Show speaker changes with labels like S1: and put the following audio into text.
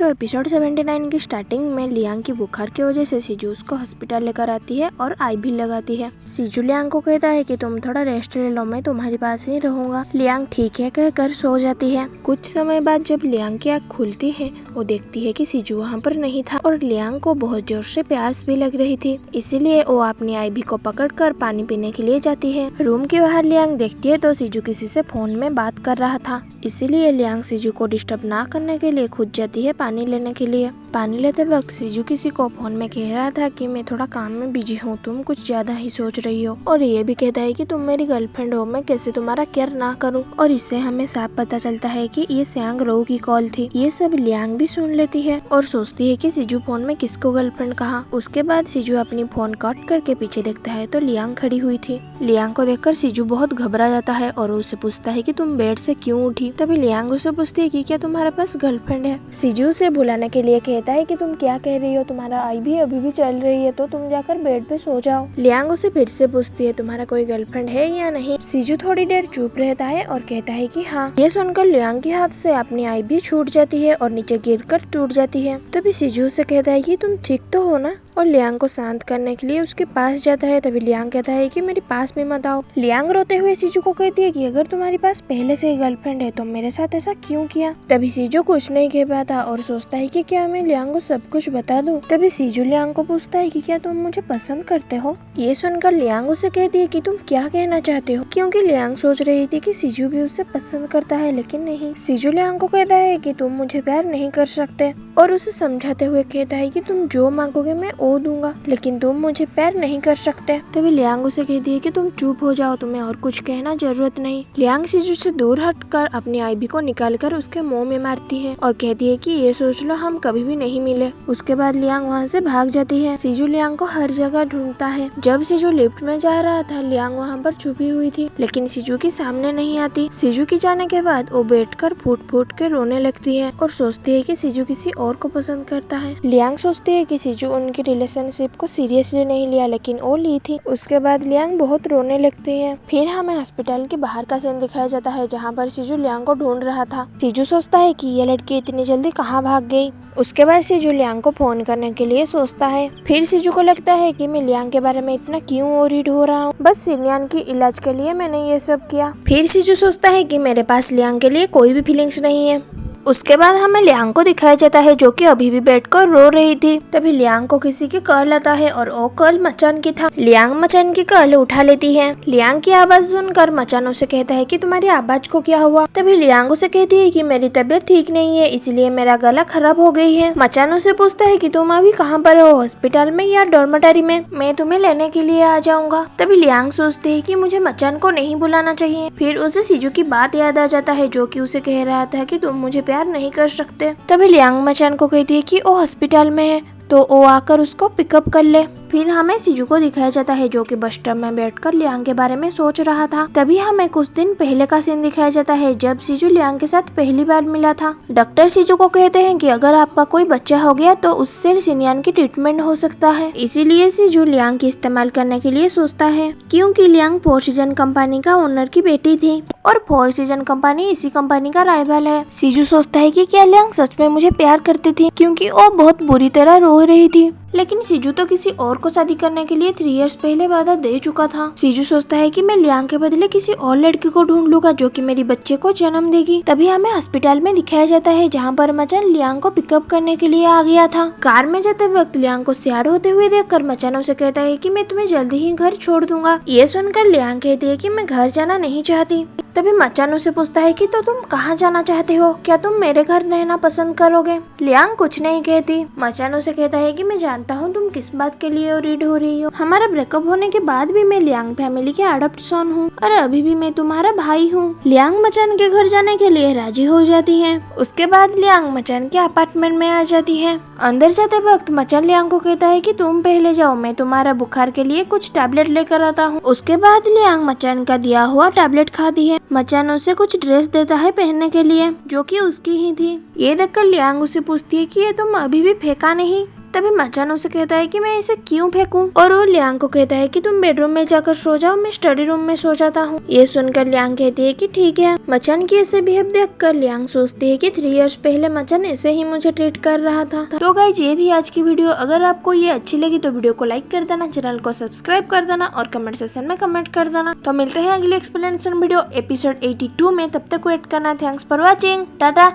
S1: तो एपिसोड 79 की स्टार्टिंग में लियांग की बुखार की वजह से सिजू उसको हॉस्पिटल लेकर आती है और आई भी लगाती है। सिजू लियांग को कहता है कि तुम थोड़ा रेस्ट ले लो, मैं तुम्हारे पास ही रहूंगा। लियांग ठीक है कहकर सो जाती है। कुछ समय बाद जब लियांग की आँख खुलती है वो देखती है कि सिजू वहाँ पर नहीं था और लियांग को बहुत जोर से प्यास भी लग रही थी, इसीलिए वो अपनी आईवी को पकड़कर पानी पीने के लिए जाती है। रूम के बाहर लियांग देखती है तो सिजू किसी से फोन में बात कर रहा था, इसीलिए लियांग सिजू को डिस्टर्ब ना करने के लिए खुद जाती है पानी लेने के लिए। पानी लेते वक्त सिजू किसी को फोन में कह रहा था कि मैं थोड़ा काम में बिजी हूँ, तुम कुछ ज्यादा ही सोच रही हो, और ये भी कहता है कि तुम मेरी गर्लफ्रेंड हो, मैं कैसे तुम्हारा केयर ना करूँ। और इससे हमें साफ पता चलता है कि ये स्यांग रो की कॉल थी। ये सब लियांग भी सुन लेती है और सोचती है कि सिजू फोन में किसको गर्लफ्रेंड कहा। उसके बाद सिजू अपनी फोन कट करके पीछे देखता है तो लियांग खड़ी हुई थी। लियांग को देखकर सिजू बहुत घबरा जाता है और उससे पूछता है कि तुम बेड से क्यों उठी। तभी लियांग उसे पूछती है कि क्या तुम्हारे पास गर्लफ्रेंड है। सिजू उसे बुलाने के लिए कहता है कि तुम क्या कह रही हो, तुम्हारा आईवी अभी भी चल रही है तो तुम जाकर बेड पे सो जाओ। लियांग उसे फिर से पूछती है तुम्हारा कोई गर्लफ्रेंड है या नहीं। सिजू थोड़ी देर चुप रहता है और कहता है कि हाँ। ये सुनकर लियांग के हाथ से अपनी आईवी छूट जाती है और नीचे गिरकर टूट जाती है। तभी सिजू से कहता है कि तुम ठीक तो हो ना, और लियांग को शांत करने के लिए उसके पास जाता है। तभी लियांग कहता है कि मेरे पास भी मत आओ। लियांग रोते हुए सिजू को कहती है कि अगर तुम्हारे पास पहले से ही गर्लफ्रेंड है तो मेरे साथ ऐसा क्यों किया। तभी सिजू कुछ नहीं कह पाता और सोचता है कि क्या मैं लियांग को सब कुछ बता दूं। तभी सिजू लियांग को पूछता है कि क्या तुम मुझे पसंद करते हो। ये सुनकर लियांग उसे कहती है कि तुम क्या कहना चाहते हो, क्योंकि लियांग सोच रही थी कि सिजू भी उसे पसंद करता है, लेकिन नहीं। सिजू लियांग को कहता है कि तुम मुझे प्यार नहीं कर सकते और उसे समझाते हुए कहता है कि तुम जो मांगोगे मैं वो दूंगा, लेकिन तुम मुझे प्यार नहीं कर सकते। तभी लियांग उसे कहती है कि तुम चुप हो जाओ, तुम्हें और कुछ कहना जरूरत नहीं। लियांग सिजू से दूर हटकर अपनी आईवी को निकालकर उसके मुंह में मारती है और कहती है कि ये सोच लो हम कभी भी नहीं मिले। उसके बाद लियांग वहाँ से भाग जाती है। सिजू लियांग को हर जगह ढूंढता है। जब सिजू लिफ्ट में जा रहा था लियांग वहाँ पर छुपी हुई थी, लेकिन सिजू के सामने नहीं आती। सिजू की जाने के बाद वो बैठकर फूट फूट के रोने लगती है और सोचती है कि सिजू किसी और को पसंद करता है। लियांग सोचती है कि सिजू उनकी रिलेशनशिप को सीरियसली नहीं लिया, लेकिन वो ली थी। उसके बाद लियांग बहुत रोने लगती है। फिर हमें हॉस्पिटल के बाहर का सीन दिखाया जाता है जहाँ पर सिजू लियांग को ढूंढ रहा था। सिजू सोचता है कि ये लड़की इतनी जल्दी कहाँ भाग गई। उसके बाद सिजू लियांग को फोन करने के लिए सोचता है। फिर सिजू को लगता है कि मैं लियांग के बारे में इतना क्यों वरीड हो रहा हूँ, बस लियांग की इलाज के लिए मैंने ये सब किया। फिर सिजू सोचता है कि मेरे पास लियांग के लिए कोई भी फीलिंग्स नहीं है। उसके बाद हमें लियांग को दिखाया जाता है जो कि अभी भी बैठकर रो रही थी। तभी लियांग को किसी की कॉल आता है और वो कॉल मचान की था। लियांग मचान की कॉल उठा लेती है। लियांग की आवाज सुनकर मचान उसे कहता है कि तुम्हारी आवाज को क्या हुआ। तभी लियांग उसे कहती है कि मेरी तबीयत ठीक नहीं है, इसलिए मेरा गला खराब हो गई है। मचान उसे पूछता है कि तुम अभी कहाँ पर हो, हॉस्पिटल में या डॉर्मेटरी में, मैं तुम्हें लेने के लिए आ जाऊंगा। तभी लियांग सोचती है कि मुझे मचान को नहीं बुलाना चाहिए। फिर उसे सिजू की बात याद आ जाता है जो कि उसे कह रहा था कि तुम मुझे प्यार नहीं कर सकते। तभी लियांग मचान को कहती है कि वो हॉस्पिटल में है तो वो आकर उसको पिकअप कर ले। फिर हमें सिजू को दिखाया जाता है जो कि बस स्टॉप में बैठकर लियांग के बारे में सोच रहा था। तभी हमें कुछ दिन पहले का सीन दिखाया जाता है जब सिजू लियांग के साथ पहली बार मिला था। डॉक्टर सिजू को कहते हैं कि अगर आपका कोई बच्चा हो गया तो उससे सिनयान की ट्रीटमेंट हो सकता है, इसीलिए सिजू लियांग की इस्तेमाल करने के लिए सोचता है, क्योंकि लियांग फोर सीजन कंपनी का ओनर की बेटी थी और फोर सीजन कंपनी इसी कंपनी का राइवल है। सिजू सोचता है कि क्या लियांग सच में मुझे प्यार करती थी, क्योंकि वो बहुत बुरी तरह रो रही थी। लेकिन सिजू तो किसी और को शादी करने के लिए 3 इयर्स पहले वादा दे चुका था। सिजू सोचता है कि मैं लियांग के बदले किसी और लड़की को ढूंढ लूंगा जो कि मेरी बच्चे को जन्म देगी। तभी हमें हॉस्पिटल में दिखाया जाता है जहाँ पर मचान लियांग को पिकअप करने के लिए आ गया था। कार में जाते वक्त लियांग को सैड होते हुए देखकर मचान उसे कहता है कि मैं तुम्हें जल्दी ही घर छोड़ दूंगा। ये सुनकर लियांग कहती है कि मैं घर जाना नहीं चाहती। तभी मचान उसे पूछता है कि तो तुम कहाँ जाना चाहते हो, क्या तुम मेरे घर रहना पसंद करोगे। लियांग कुछ नहीं कहती। मचान उसे कहता है कि मैं जानता हूँ तुम किस बात के लिए वरीड हो रही हो, हमारा ब्रेकअप होने के बाद भी मैं लियांग फैमिली के अडॉप्ट सन हूँ और अभी भी मैं तुम्हारा भाई हूँ। लियांग मचान के घर जाने के लिए राजी हो जाती है। उसके बाद लियांग मचान के अपार्टमेंट में आ जाती है। अंदर जाते वक्त मचान लियांग को कहता है कि तुम पहले जाओ, मैं तुम्हारा बुखार के लिए कुछ टैबलेट लेकर आता हूँ। उसके बाद लियांग मचान का दिया हुआ टैबलेट खाती है। मचान उसे कुछ ड्रेस देता है पहनने के लिए जो कि उसकी ही थी। ये देखकर लियांग उसे पूछती है कि ये तुम अभी भी फेंका नहीं। तभी मचान उसे कहता है कि मैं इसे क्यों फेंकूं, और वो लियांग को कहता है कि तुम बेडरूम में जाकर सो जाओ, मैं स्टडी रूम में सो जाता हूँ। ये सुनकर लियांग कहती है कि ठीक है। मचान की ऐसे बिहेव देखकर लियांग सोचती है कि 3 इयर्स पहले मचान ऐसे ही मुझे ट्रीट कर रहा था। तो गाइस ये थी आज की वीडियो। अगर आपको ये अच्छी लगी तो वीडियो को लाइक कर देना, चैनल को सब्सक्राइब कर देना और कमेंट सेक्शन में कमेंट कर देना। तो मिलते हैं अगली एक्सप्लेनेशन वीडियो एपिसोड 82 में। तब तक वेट करना। Thanks for watching. टाटा।